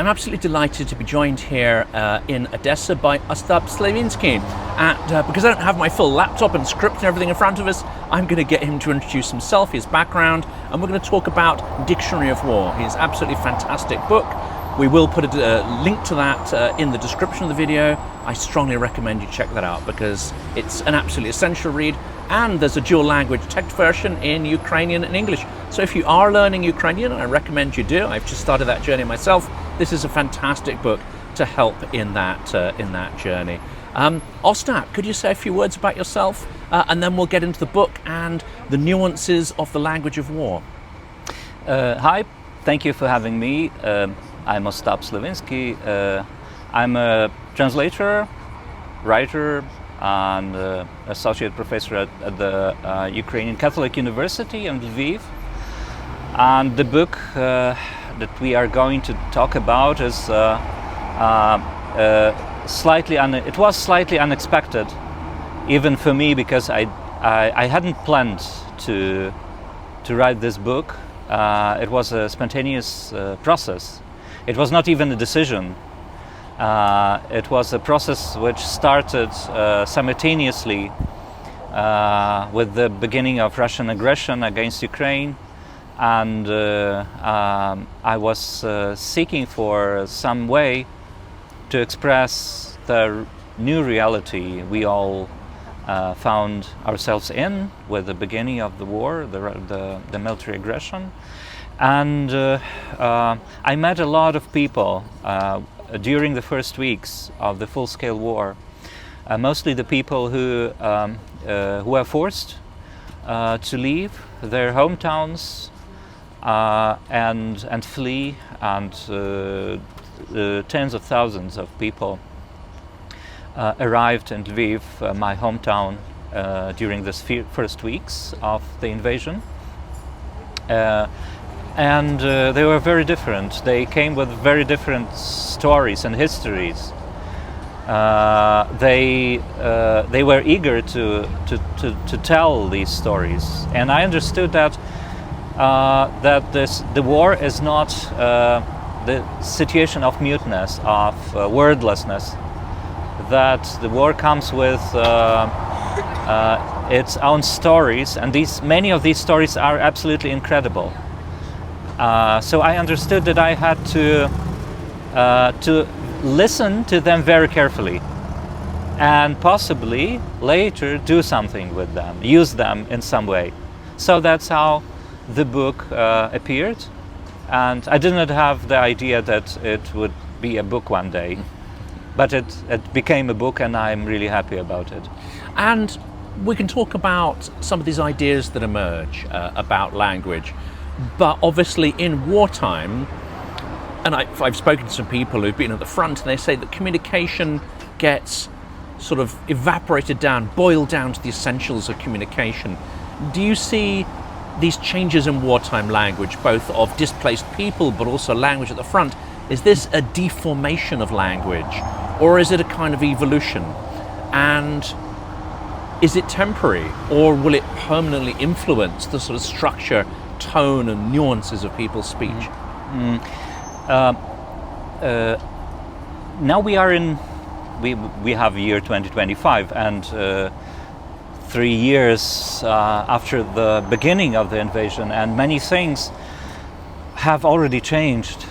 I'm absolutely delighted to be joined here in Odesa by Ostap Slyvynsky. And because I don't have my full laptop and script and everything in front of us, I'm going to get him to introduce himself, his background, and we're going to talk about Dictionary of War, his absolutely fantastic book. We will put a link to that in the description of the video. I strongly recommend you check that out because it's an absolutely essential read, and there's a dual language text version in Ukrainian and English. So if you are learning Ukrainian, I recommend you do. I've just started that journey myself. This is a fantastic book to help in that journey. Ostap, could you say a few words about yourself, and then we'll get into the book and the nuances of the language of war. Hi, thank you for having me. I'm Ostap Slyvynsky. I'm a translator, writer, and associate professor at the Ukrainian Catholic University in Lviv. And the book that we are going to talk about is it was slightly unexpected, even for me, because I hadn't planned to write this book. It was a spontaneous process. It was not even a decision. It was a process which started simultaneously with the beginning of Russian aggression against Ukraine, and I was seeking for some way to express the new reality we all found ourselves in with the beginning of the war, the military aggression. And I met a lot of people during the first weeks of the full-scale war, mostly the people who were forced to leave their hometowns and flee, and tens of thousands of people arrived in Lviv, my hometown, during the first weeks of the invasion. And they were very different. They came with very different stories and histories. They were eager to tell these stories, and I understood that the war is not the situation of muteness, of wordlessness. That the war comes with its own stories, and many of these stories are absolutely incredible. So I understood that I had to listen to them very carefully, and possibly later do something with them, use them in some way. So that's how the book appeared, and I did not have the idea that it would be a book one day, but it became a book, and I'm really happy about it. And we can talk about some of these ideas that emerge about language. But obviously in wartime, and I've spoken to some people who've been at the front, and they say that communication gets sort of evaporated down, boiled down to the essentials of communication. Do you see these changes in wartime language, both of displaced people but also language at the front? Is this a deformation of language, or is it a kind of evolution? And is it temporary, or will it permanently influence the sort of structure, tone and nuances of people's speech? Now we are in, we have year 2025, and 3 years after the beginning of the invasion, and many things have already changed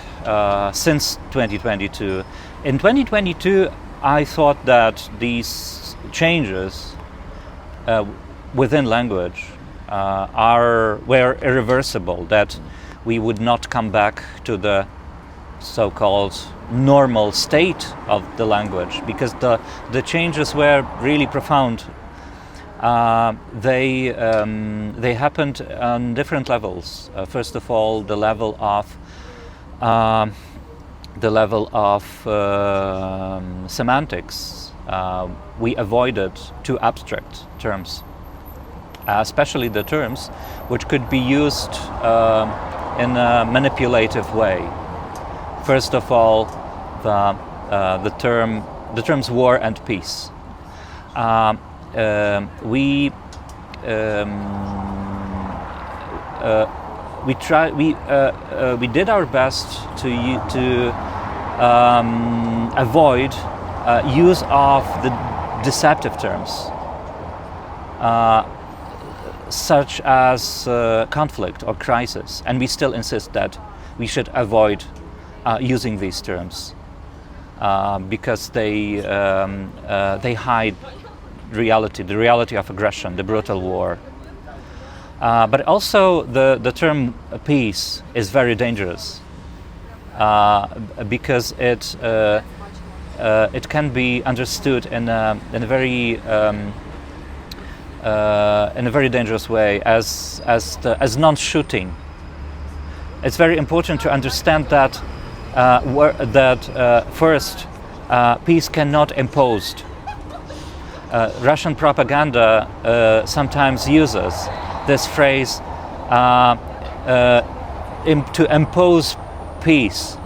since 2022. In 2022, I thought that these changes within language were irreversible, that we would not come back to the so-called normal state of the language, because the changes were really profound. They happened on different levels. First of all, the level of semantics. We avoided too abstract terms, especially the terms which could be used in a manipulative way. First of all, the terms war and peace. We did our best to avoid use of the deceptive terms, such as conflict or crisis, and we still insist that we should avoid using these terms because they hide reality, the reality of aggression, the brutal war. But also the term peace is very dangerous because it can be understood in a very dangerous way as non-shooting. It's very important to understand that first, peace cannot imposed. Russian propaganda sometimes uses this phrase to impose peace,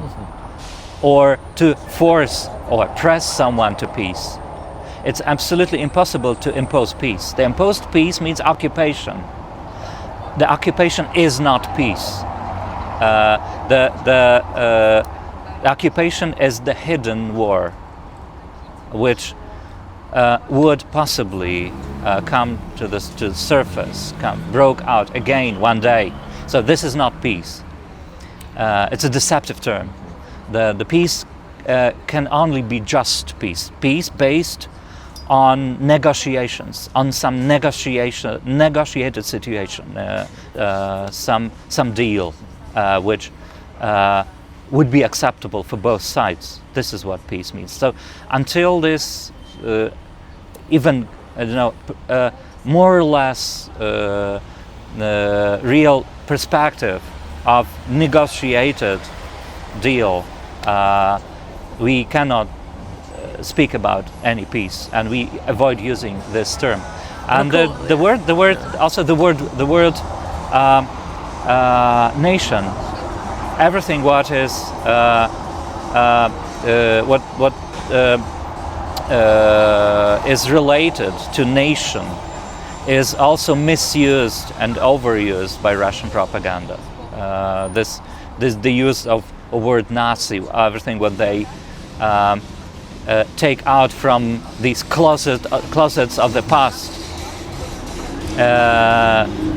or to force or press someone to peace. It's absolutely impossible to impose peace. The imposed peace means occupation. The occupation is not peace. The occupation is the hidden war, which would possibly come to the surface, broke out again one day. So this is not peace. It's a deceptive term. The peace can only be just peace. Peace based on negotiations, on some negotiated situation, some deal which would be acceptable for both sides. This is what peace means. So until this even more or less real perspective of negotiated deal, we cannot speak about any peace, and we avoid using this term. And the word nation, everything what is is related to nation is also misused and overused by Russian propaganda. The use of a word Nazi, everything what they take out from these closets of the past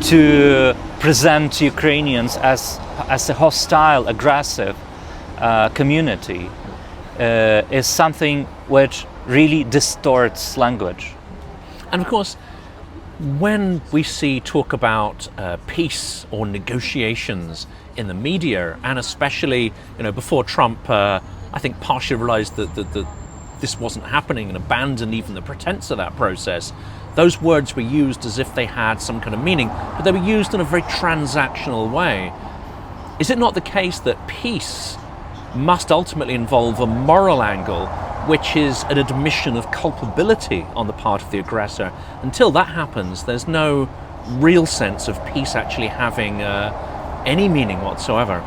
to present Ukrainians as a hostile, aggressive community is something which really distorts language. And of course, when we see talk about peace or negotiations in the media, and especially before Trump, I think partially realised that this wasn't happening and abandoned even the pretense of that process, those words were used as if they had some kind of meaning, but they were used in a very transactional way. Is it not the case that peace must ultimately involve a moral angle, which is an admission of culpability on the part of the aggressor? Until that happens, there's no real sense of peace actually having any meaning whatsoever.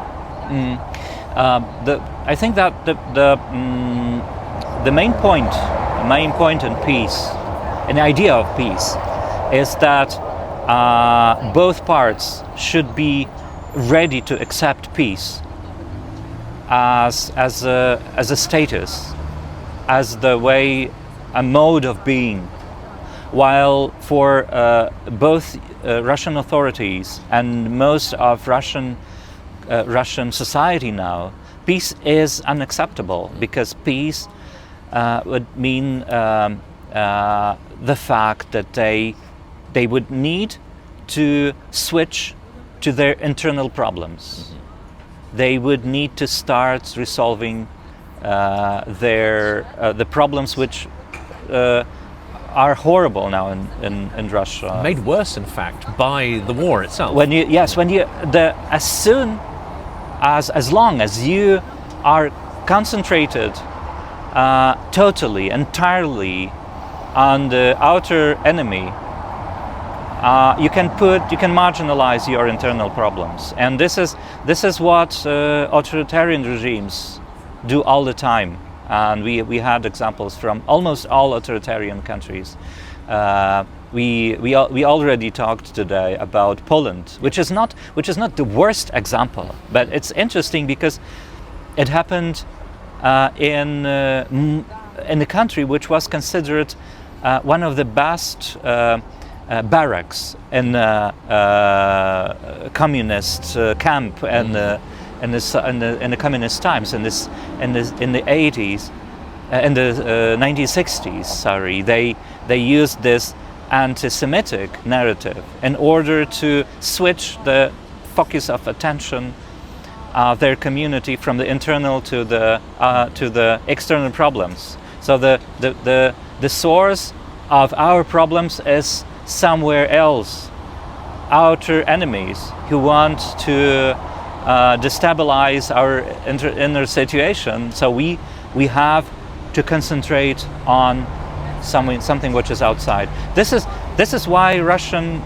I think that the main point in peace, an idea of peace, is that both parts should be ready to accept peace as a status, as the way, a mode of being, while for both Russian authorities and most of Russian society now, peace is unacceptable, because peace would mean the fact that they would need to switch to their internal problems. They would need to start resolving the problems which are horrible now in Russia. Made worse, in fact, by the war itself. As long as you are concentrated totally, entirely on the outer enemy, you can marginalize your internal problems, and this is what authoritarian regimes do all the time. And we had examples from almost all authoritarian countries. We already talked today about Poland, which is not the worst example, but it's interesting because it happened in a country which was considered one of the best barracks in communist camp and in the communist times in the 80s. In the 1960s, sorry, they used this anti-Semitic narrative in order to switch the focus of attention of their community from the internal to the external problems. So the source of our problems is somewhere else, outer enemies who want to destabilize our inner situation. So we have to concentrate on something which is outside. This is why Russian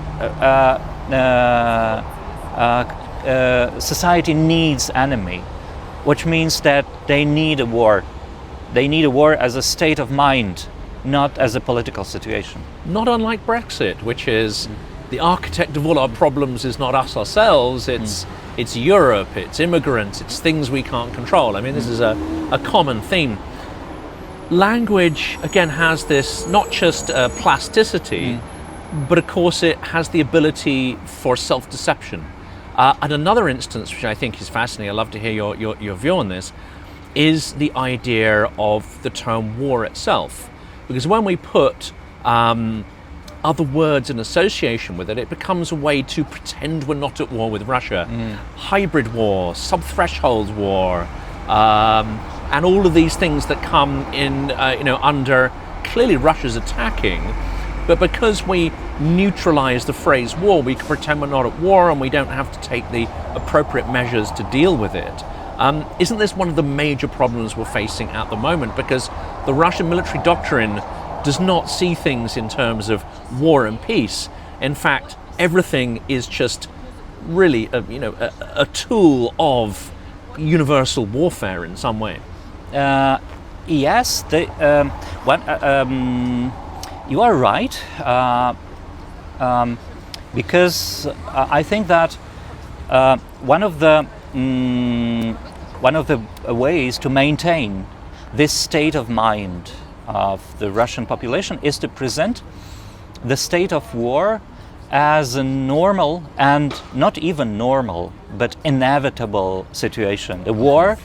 society needs enemy, which means that they need a war. They need a war as a state of mind, not as a political situation. Not unlike Brexit, which is the architect of all our problems is not us ourselves, it's Europe, it's immigrants, it's things we can't control. I mean, this is a common theme. Language, again, has this not just plasticity, but of course it has the ability for self-deception. And another instance, which I think is fascinating, I'd love to hear your view on this, is the idea of the term war itself. Because when we put other words in association with it, it becomes a way to pretend we're not at war with Russia. Hybrid war, sub-threshold war, and all of these things that come in, under clearly Russia's attacking, but because we neutralize the phrase war, we can pretend we're not at war and we don't have to take the appropriate measures to deal with it. Isn't this one of the major problems we're facing at the moment? Because the Russian military doctrine does not see things in terms of war and peace. In fact, everything is just really a tool of universal warfare in some way. Yes, you are right, because I think that one of the ways to maintain this state of mind of the Russian population is to present the state of war as a normal and not even normal, but inevitable situation. The war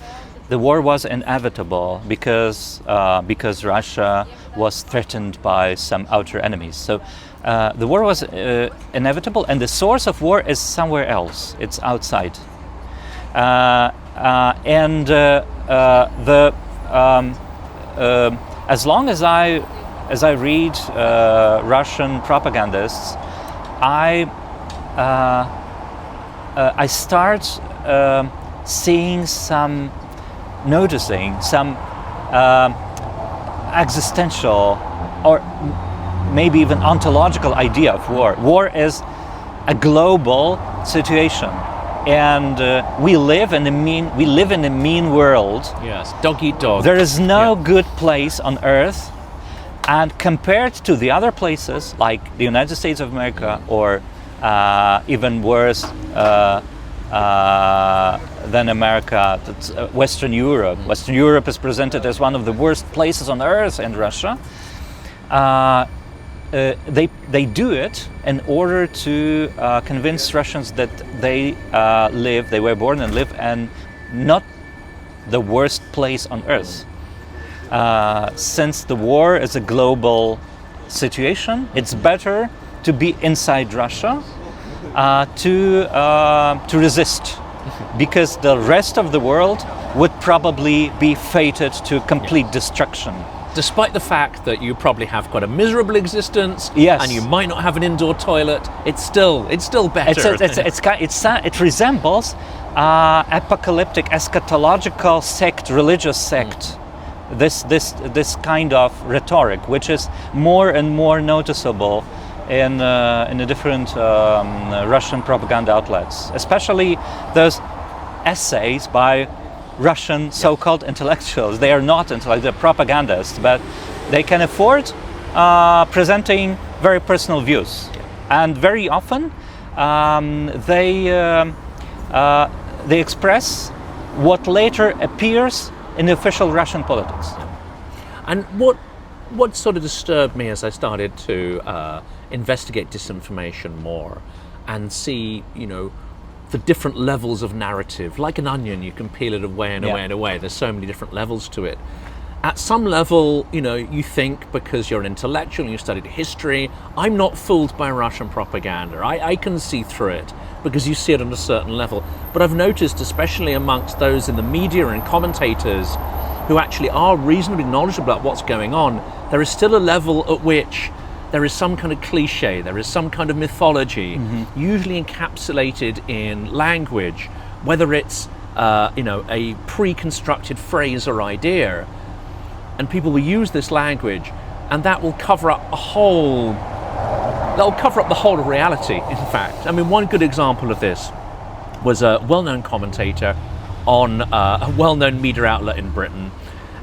was inevitable because Russia was threatened by some outer enemies. So the war was inevitable, and the source of war is somewhere else. It's outside. As long as I read Russian propagandists, I start noticing some existential or maybe even ontological idea of war. War is a global situation, and we live in a mean world. Yes, dog eat dog. There is no good place on earth, and compared to the other places like the United States of America or even worse than America, Western Europe. Western Europe is presented as one of the worst places on earth, and Russia. They do it in order to convince Russians that they were born and live in not the worst place on earth. Since the war is a global situation, it's better to be inside Russia to resist, because the rest of the world would probably be fated to complete destruction. Despite the fact that you probably have quite a miserable existence, yes, and you might not have an indoor toilet, it's still better. It resembles apocalyptic, eschatological sect, religious sect. This kind of rhetoric, which is more and more noticeable in the different Russian propaganda outlets, especially those essays by Russian so-called intellectuals. They are not intellectuals, they're propagandists, but they can afford presenting very personal views. And very often they express what later appears in the official Russian politics. And what sort of disturbed me as I started to investigate disinformation more and see, the different levels of narrative. Like an onion, you can peel it away and away and away. There's so many different levels to it. At some level, you think, because you're an intellectual and you studied history, I'm not fooled by Russian propaganda. I can see through it because you see it on a certain level. But I've noticed, especially amongst those in the media and commentators who actually are reasonably knowledgeable about what's going on, there is still a level at which there is some kind of cliche, there is some kind of mythology, usually encapsulated in language, whether it's a pre-constructed phrase or idea, and people will use this language, and that will cover up the whole of reality. In fact, I mean, one good example of this was a well-known commentator on a well-known media outlet in Britain,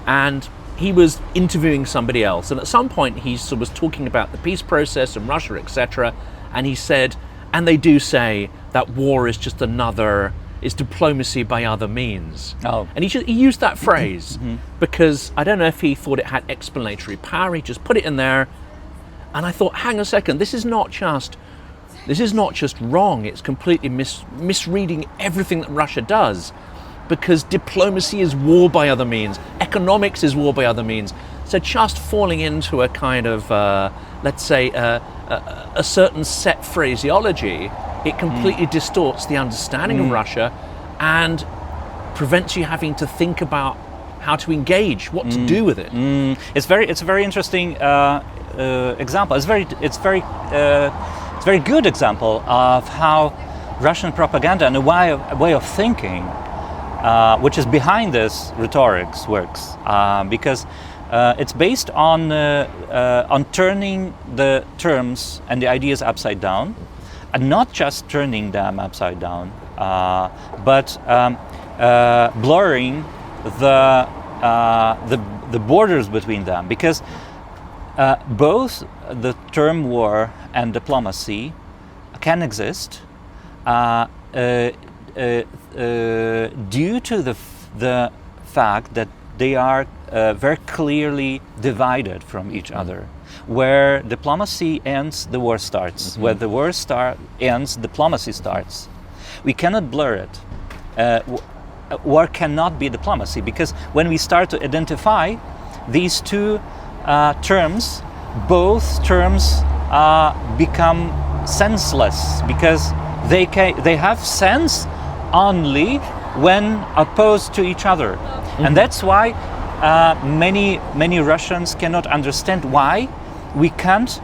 and he was interviewing somebody else, and at some point he was talking about the peace process in Russia, etc., and he said, and they do say that war is just is diplomacy by other means. And he used that phrase because I don't know if he thought it had explanatory power. He just put it in there, and I thought, hang on a second, this is not just wrong. It's completely misreading everything that Russia does, because diplomacy is war by other means, economics is war by other means. So just falling into a kind of, let's say, a certain set phraseology, it completely distorts the understanding of Russia and prevents you having to think about how to engage, what to do with it. It's a very interesting example. It's a very good example of how Russian propaganda and a way of thinking, which is behind this rhetorics, works, because it's based on turning the terms and the ideas upside down, and not just turning them upside down, but blurring the borders between them, because both the term war and diplomacy can exist due to the fact that they are very clearly divided from each other. Where diplomacy ends, the war starts. Where the war ends, diplomacy starts. We cannot blur it. War cannot be diplomacy, because when we start to identify these two terms, both terms become senseless, because they have sense only when opposed to each other. And that's why many Russians cannot understand why we can't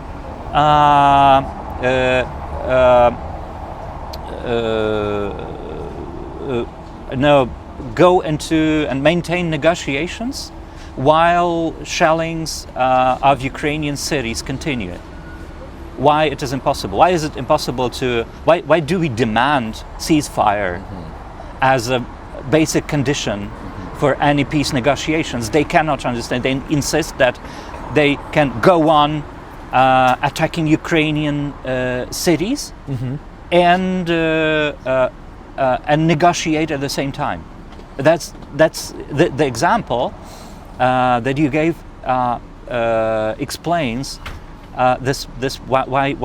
go into and maintain negotiations while shellings of Ukrainian cities continue. Why it is impossible? Why is it impossible to? Why do we demand ceasefire as a basic condition for any peace negotiations? They cannot understand. They insist that they can go on attacking Ukrainian cities and negotiate at the same time. That's the example that you gave explains this why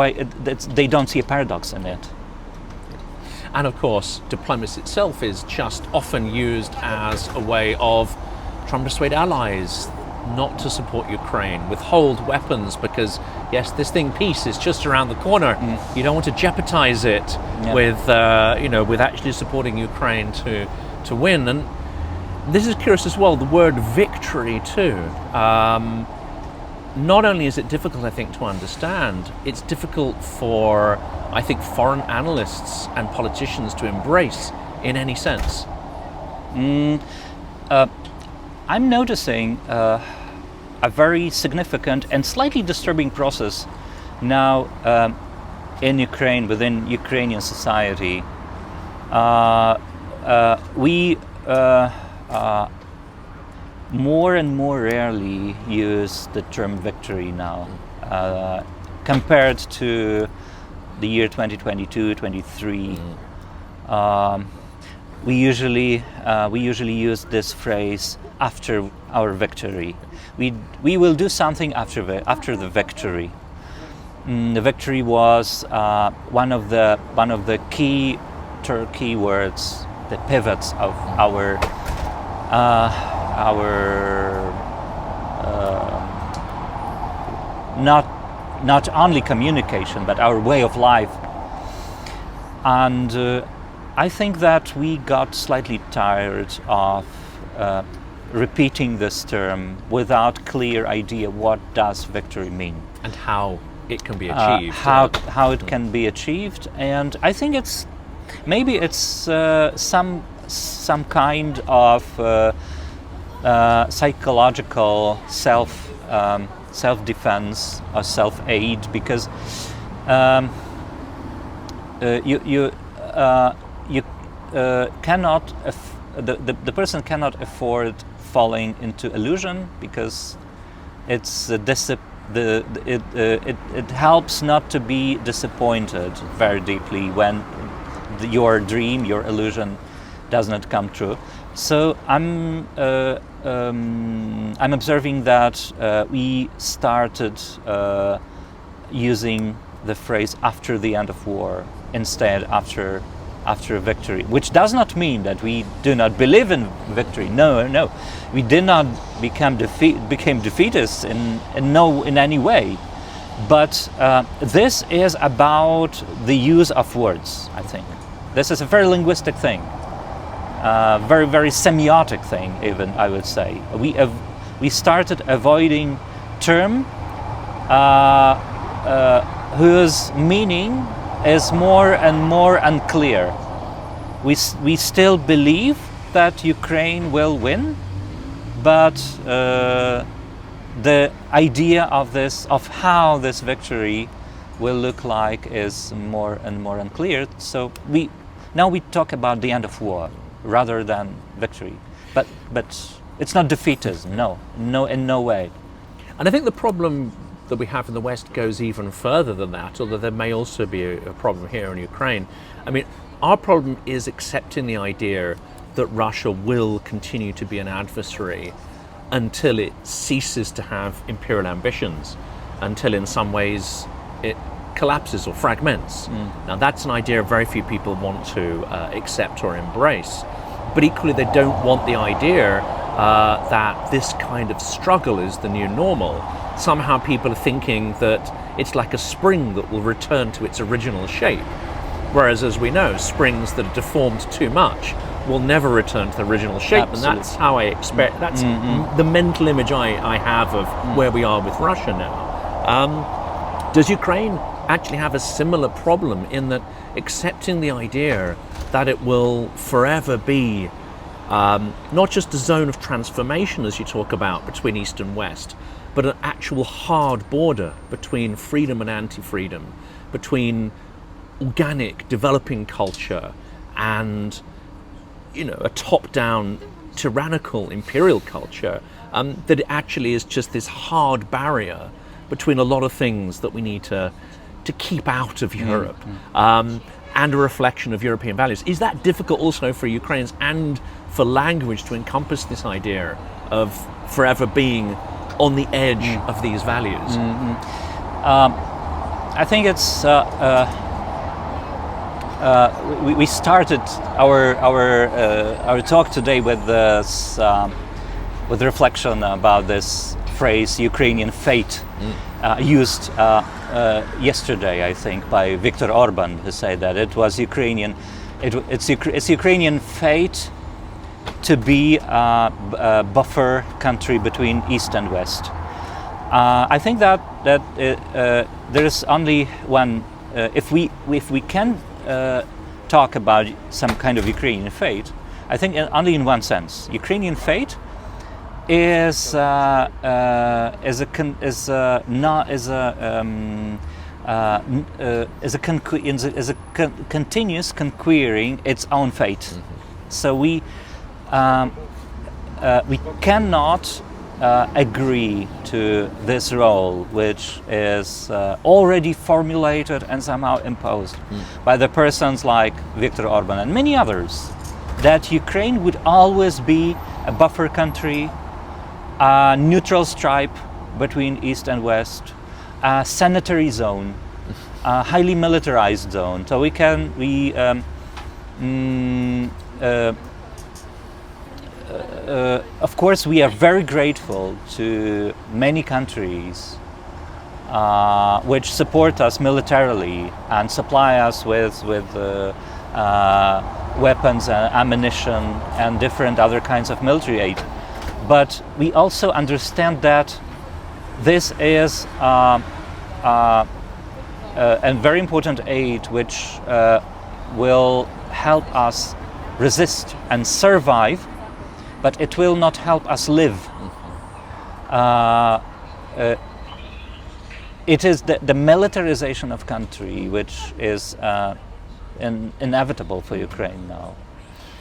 they don't see a paradox in it. And of course, diplomacy itself is just often used as a way of trying to persuade allies not to support Ukraine, withhold weapons, because yes, this thing, peace, is just around the corner. You don't want to jeopardize it with actually supporting Ukraine to win. And this is curious as well, the word victory too. Not only is it difficult, I think, to understand, it's difficult for, I think, foreign analysts and politicians to embrace in any sense. I'm noticing a very significant and slightly disturbing process now in Ukraine, within Ukrainian society. We more and more rarely use the term victory now, compared to the year 2022, 23. we usually use this phrase after our victory. We will do something after the victory. The victory was one of the key words, the pivots of our not only communication but our way of life. And I think that we got slightly tired of repeating this term without clear idea what does victory mean and how it can be achieved. How it can be achieved, and I think it's some kind of psychological self-defense or self-aid, because you cannot the person cannot afford falling into illusion, because it's it helps not to be disappointed very deeply when your dream, your illusion does not come true. So I'm observing that we started using the phrase after the end of war instead after victory, which does not mean that we do not believe in victory. No, we did not became defeatists in any way. But this is about the use of words. I think this is a very linguistic thing, very very semiotic thing. Even I would say we started avoiding term whose meaning is more and more unclear. We still believe that Ukraine will win, but the idea of how this victory will look like is more and more unclear. So now we talk about the end of war rather than victory. But it's not defeatism. No, in no way. And I think the problem that we have in the West goes even further than that, although there may also be a problem here in Ukraine. I mean, our problem is accepting the idea that Russia will continue to be an adversary until it ceases to have imperial ambitions, until in some ways it collapses or fragments. Now that's an idea very few people want to accept or embrace, but equally they don't want the idea that this kind of struggle is the new normal. Somehow people are thinking that it's like a spring that will return to its original shape, whereas as we know, springs that are deformed too much will never return to the original shape. Absolutely. And that's how I expect, that's the mental image I have of where we are with Russia now. Does Ukraine actually have a similar problem in that accepting the idea that it will forever be not just a zone of transformation, as you talk about, between East and West, but an actual hard border between freedom and anti-freedom, between organic developing culture and, you know, a top-down tyrannical imperial culture, that it actually is just this hard barrier between a lot of things that we need to keep out of Europe, and a reflection of European values. Is that difficult also for Ukrainians and for language to encompass this idea of forever being on the edge of these values? I think it's we started our talk today with this with reflection about this phrase "Ukrainian fate," used yesterday, I think, by Viktor Orban, who said that it was it's Ukrainian fate to be a buffer country between East and West. I think that there is only one. If we can talk about some kind of Ukrainian fate, I think only in one sense. Ukrainian fate is a continuous conquering its own fate. So we cannot agree to this role, which is already formulated and somehow imposed by the persons like Viktor Orban and many others that Ukraine would always be a buffer country, a neutral stripe between East and West, a sanitary zone, a highly militarized zone. So of course, we are very grateful to many countries which support us militarily and supply us with weapons and ammunition and different other kinds of military aid. But we also understand that this is a very important aid which will help us resist and survive, but it will not help us live. It is the militarization of country which is inevitable for Ukraine now,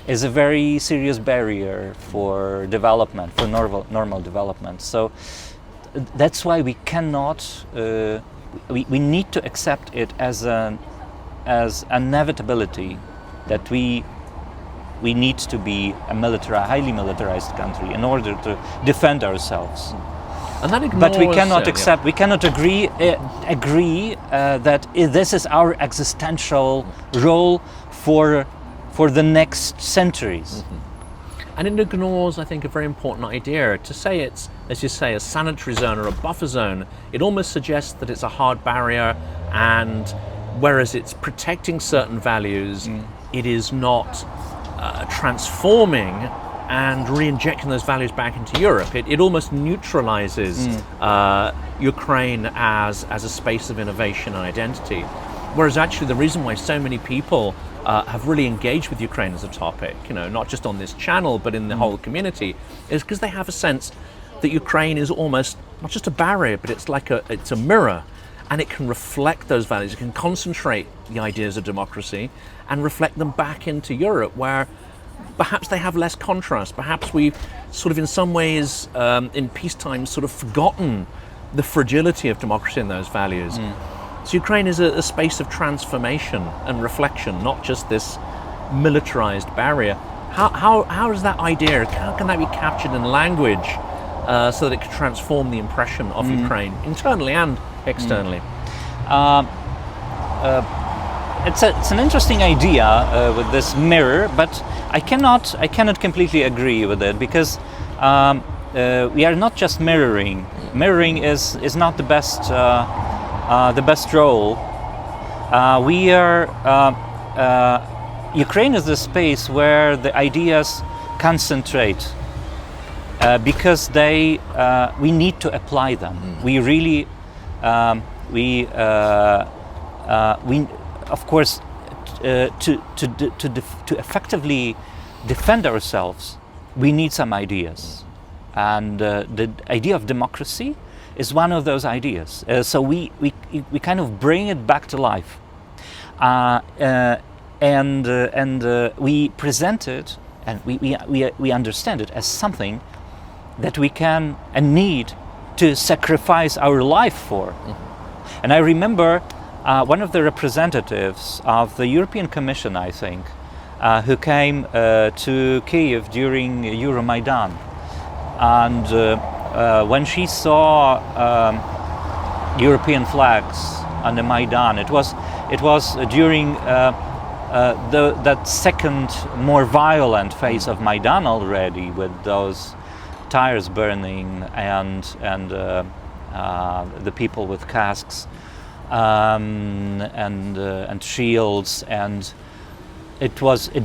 is a very serious barrier for development, for normal development. So that's why we cannot, we need to accept it as an inevitability that we need to be a highly militarized country in order to defend ourselves. And that ignores, but we cannot accept, we cannot agree that this is our existential role for the next centuries. And it ignores, I think, a very important idea. To say it's, as you say, a sanitary zone or a buffer zone, it almost suggests that it's a hard barrier, and whereas it's protecting certain values, it is not transforming and re-injecting those values back into Europe. It almost neutralizes Ukraine as a space of innovation and identity. Whereas actually the reason why so many people have really engaged with Ukraine as a topic, not just on this channel, but in the whole community, is because they have a sense that Ukraine is almost not just a barrier, but it's a mirror, and it can reflect those values. It can concentrate the ideas of democracy and reflect them back into Europe, where perhaps they have less contrast. Perhaps we've sort of in some ways in peacetime sort of forgotten the fragility of democracy and those values. So Ukraine is a space of transformation and reflection, not just this militarized barrier. How is that idea, how can that be captured in language so that it can transform the impression of Ukraine internally and externally? It's an interesting idea with this mirror, but I cannot completely agree with it, because we are not just mirroring. Mirroring is not the best role. We are Ukraine is the space where the ideas concentrate because we need to apply them. We really of course, to effectively defend ourselves, we need some ideas, and the idea of democracy is one of those ideas. So we kind of bring it back to life, and we present it, and we understand it as something that we can and need to sacrifice our life for. And I remember one of the representatives of the European Commission, I think, who came to Kiev during Euromaidan, and when she saw European flags on the Maidan, it was during that second, more violent phase of Maidan already, with those tires burning and the people with casks and shields, and it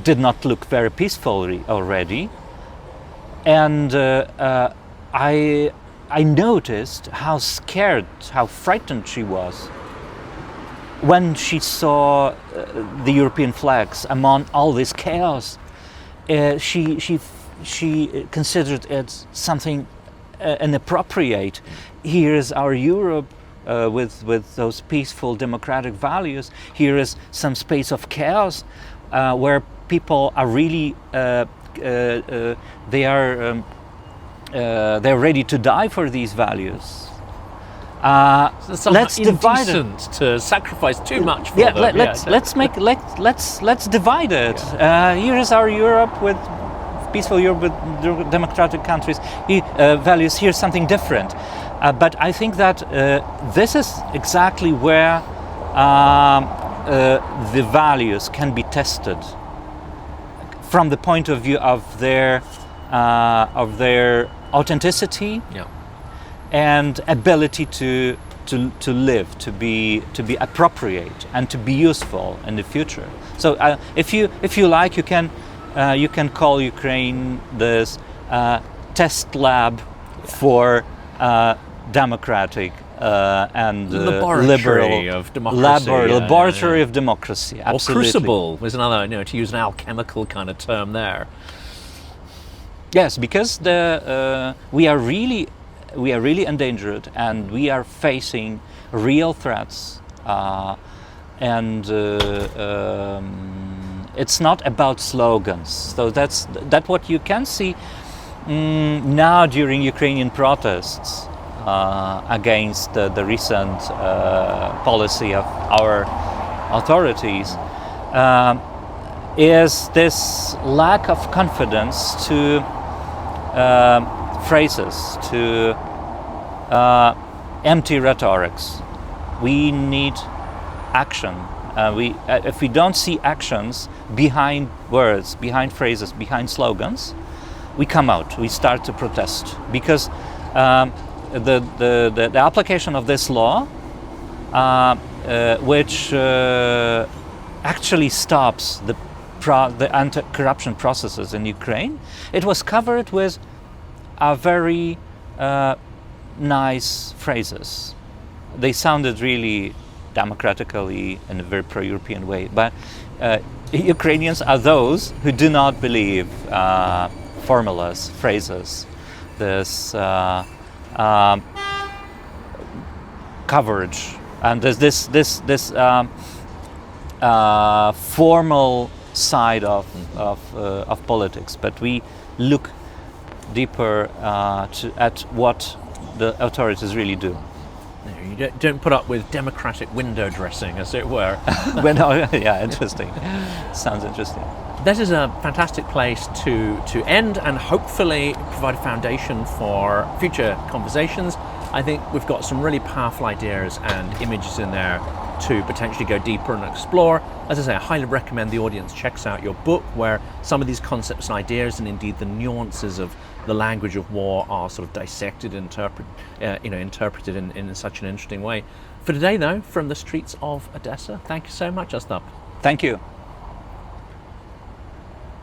did not look very peaceful already. And I noticed how scared, how frightened she was when she saw the European flags among all this chaos. She considered it something inappropriate. Here is our Europe with those peaceful democratic values. Here is some space of chaos where people are really they're ready to die for these values. Let's divide it. To sacrifice too much for them. Let's divide it. Here is our Europe with peaceful Europe with democratic countries. Values. Here's something different. But I think that this is exactly where the values can be tested from the point of view of their authenticity. Yeah. And ability to live, to be appropriate, and to be useful in the future. So, if you like, you can call Ukraine this test lab for democratic and laboratory liberal of democracy. Laboratory of democracy. Absolutely. Or crucible was another, to use an alchemical kind of term there. Yes, because we are really endangered, and we are facing real threats, and it's not about slogans. So that's what you can see now during Ukrainian protests against the recent policy of our authorities, is this lack of confidence to phrases, to empty rhetorics. We need action. If we don't see actions behind words, behind phrases, behind slogans, we come out. We start to protest because the application of this law, which actually stops the anti-corruption processes in Ukraine, it was covered with very nice phrases. They sounded really democratically in a very pro-European way, but Ukrainians are those who do not believe formulas, phrases, this coverage, and there's this formal side of politics. But we look deeper at what the authorities really do. You don't put up with democratic window dressing, as it were. Yeah, interesting. Sounds interesting. That is a fantastic place to end, and hopefully provide a foundation for future conversations. I think we've got some really powerful ideas and images in there to potentially go deeper and explore. As I say, I highly recommend the audience checks out your book, where some of these concepts and ideas, and indeed the nuances of the language of war, are sort of dissected and interpreted in such an interesting way. For today, though, from the streets of Odesa, thank you so much, Ostap. Thank you.